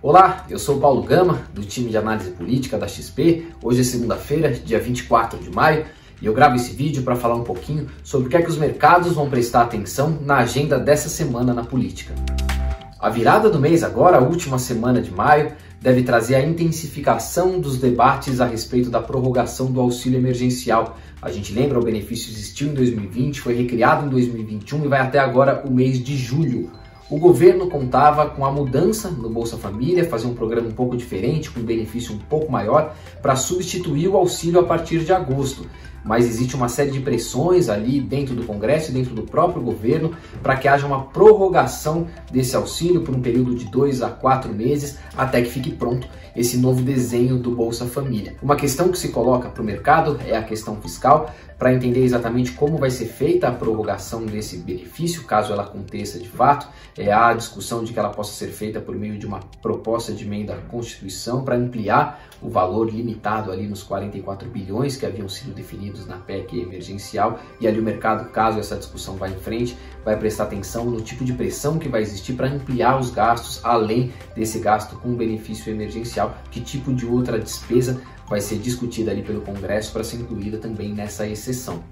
Olá, eu sou o Paulo Gama, do time de análise política da XP. Hoje é segunda-feira, dia 24 de maio, e eu gravo esse vídeo para falar um pouquinho sobre o que é que os mercados vão prestar atenção na agenda dessa semana na política. A virada do mês agora, a última semana de maio, deve trazer a intensificação dos debates a respeito da prorrogação do auxílio emergencial. A gente lembra, o benefício existiu em 2020, foi recriado em 2021 e vai até agora o mês de julho. O governo contava com a mudança no Bolsa Família, fazer um programa um pouco diferente, com um benefício um pouco maior, para substituir o auxílio a partir de agosto. Mas existe uma série de pressões ali dentro do Congresso e dentro do próprio governo para que haja uma prorrogação desse auxílio por um período de 2 a 4 meses até que fique pronto esse novo desenho do Bolsa Família. Uma questão que se coloca para o mercado é a questão fiscal, para entender exatamente como vai ser feita a prorrogação desse benefício, caso ela aconteça de fato. Há a discussão de que ela possa ser feita por meio de uma proposta de emenda à Constituição para ampliar o valor limitado ali nos 44 bilhões que haviam sido definidos na PEC emergencial, e ali o mercado, caso essa discussão vá em frente, vai prestar atenção no tipo de pressão que vai existir para ampliar os gastos além desse gasto com benefício emergencial, que tipo de outra despesa vai ser discutida ali pelo Congresso para ser incluída também nessa exceção.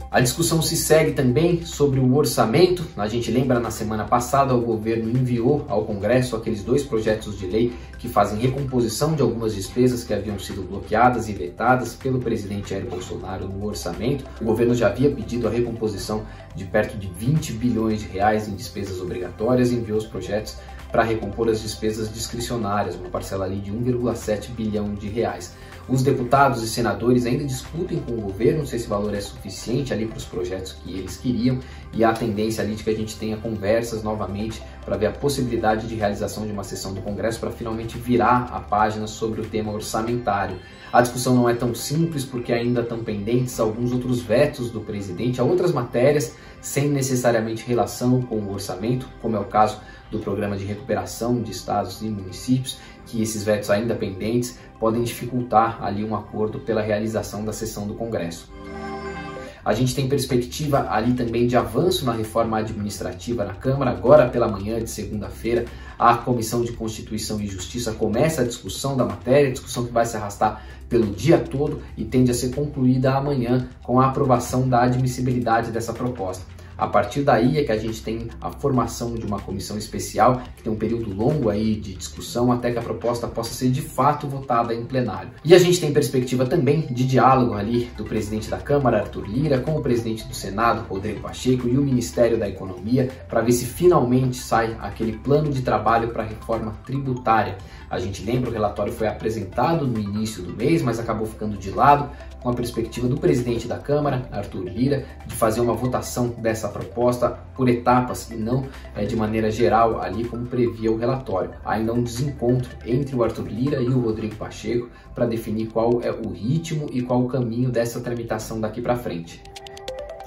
A discussão se segue também sobre o orçamento. A gente lembra, na semana passada, o governo enviou ao Congresso aqueles 2 projetos de lei que fazem recomposição de algumas despesas que haviam sido bloqueadas e vetadas pelo presidente Jair Bolsonaro no orçamento. O governo já havia pedido a recomposição de perto de 20 bilhões de reais em despesas obrigatórias e enviou os projetos para recompor as despesas discricionárias, uma parcela ali de 1,7 bilhão de reais. Os deputados e senadores ainda discutem com o governo se esse valor é suficiente ali para os projetos que eles queriam, e há a tendência ali de que a gente tenha conversas novamente para ver a possibilidade de realização de uma sessão do Congresso para finalmente virar a página sobre o tema orçamentário. A discussão não é tão simples porque ainda estão pendentes alguns outros vetos do presidente a outras matérias sem necessariamente relação com o orçamento, como é o caso do Programa de Recuperação de Estados e Municípios, que esses vetos ainda pendentes podem dificultar ali um acordo pela realização da sessão do Congresso. A gente tem perspectiva ali também de avanço na reforma administrativa na Câmara. Agora pela manhã de segunda-feira, a Comissão de Constituição e Justiça começa a discussão da matéria, discussão que vai se arrastar pelo dia todo e tende a ser concluída amanhã com a aprovação da admissibilidade dessa proposta. A partir daí é que a gente tem a formação de uma comissão especial, que tem um período longo aí de discussão até que a proposta possa ser de fato votada em plenário. E a gente tem perspectiva também de diálogo ali do presidente da Câmara, Arthur Lira, com o presidente do Senado, Rodrigo Pacheco, e o Ministério da Economia, para ver se finalmente sai aquele plano de trabalho para a reforma tributária. A gente lembra, o relatório foi apresentado no início do mês, mas acabou ficando de lado, com a perspectiva do presidente da Câmara, Arthur Lira, de fazer uma votação dessa proposta por etapas e não de maneira geral, ali como previa o relatório. Ainda um desencontro entre o Arthur Lira e o Rodrigo Pacheco para definir qual é o ritmo e qual o caminho dessa tramitação daqui para frente.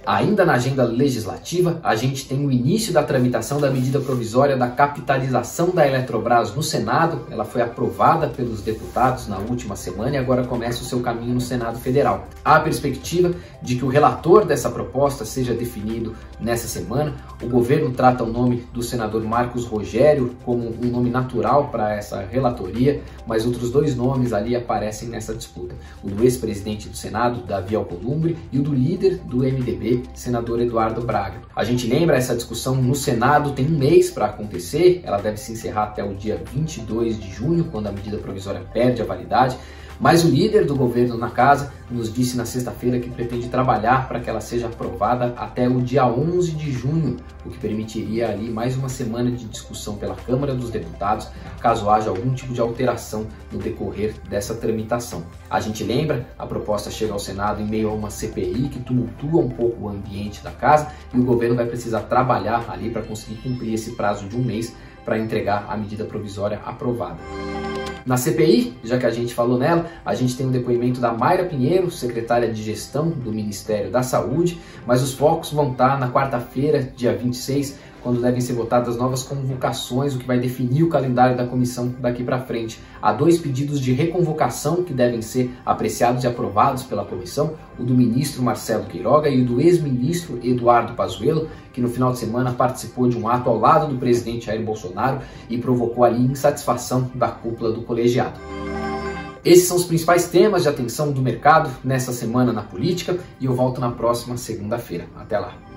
Ainda na agenda legislativa, a gente tem o início da tramitação da medida provisória da capitalização da Eletrobras no Senado. Ela foi aprovada pelos deputados na última semana e agora começa o seu caminho no Senado Federal. Há a perspectiva de que o relator dessa proposta seja definido nessa semana. O governo trata o nome do senador Marcos Rogério como um nome natural para essa relatoria, mas outros 2 nomes ali aparecem nessa disputa. O do ex-presidente do Senado, Davi Alcolumbre, e o do líder do MDB, senador Eduardo Braga. A gente lembra, essa discussão no Senado tem um mês para acontecer, ela deve se encerrar até o dia 22 de junho, quando a medida provisória perde a validade, mas o líder do governo na casa nos disse na sexta-feira que pretende trabalhar para que ela seja aprovada até o dia 11 de junho, o que permitiria ali mais uma semana de discussão pela Câmara dos Deputados, caso haja algum tipo de alteração no decorrer dessa tramitação. A gente lembra, a proposta chega ao Senado em meio a uma CPI que tumultua um pouco o ambiente da casa, e o governo vai precisar trabalhar ali para conseguir cumprir esse prazo de um mês para entregar a medida provisória aprovada. Na CPI, já que a gente falou nela, a gente tem um depoimento da Mayra Pinheiro, secretária de Gestão do Ministério da Saúde, mas os focos vão estar na quarta-feira, dia 26, quando devem ser votadas novas convocações, o que vai definir o calendário da comissão daqui para frente. Há 2 pedidos de reconvocação que devem ser apreciados e aprovados pela comissão, o do ministro Marcelo Queiroga e o do ex-ministro Eduardo Pazuello, que no final de semana participou de um ato ao lado do presidente Jair Bolsonaro e provocou ali insatisfação da cúpula do colegiado. Esses são os principais temas de atenção do mercado nessa semana na política e eu volto na próxima segunda-feira. Até lá!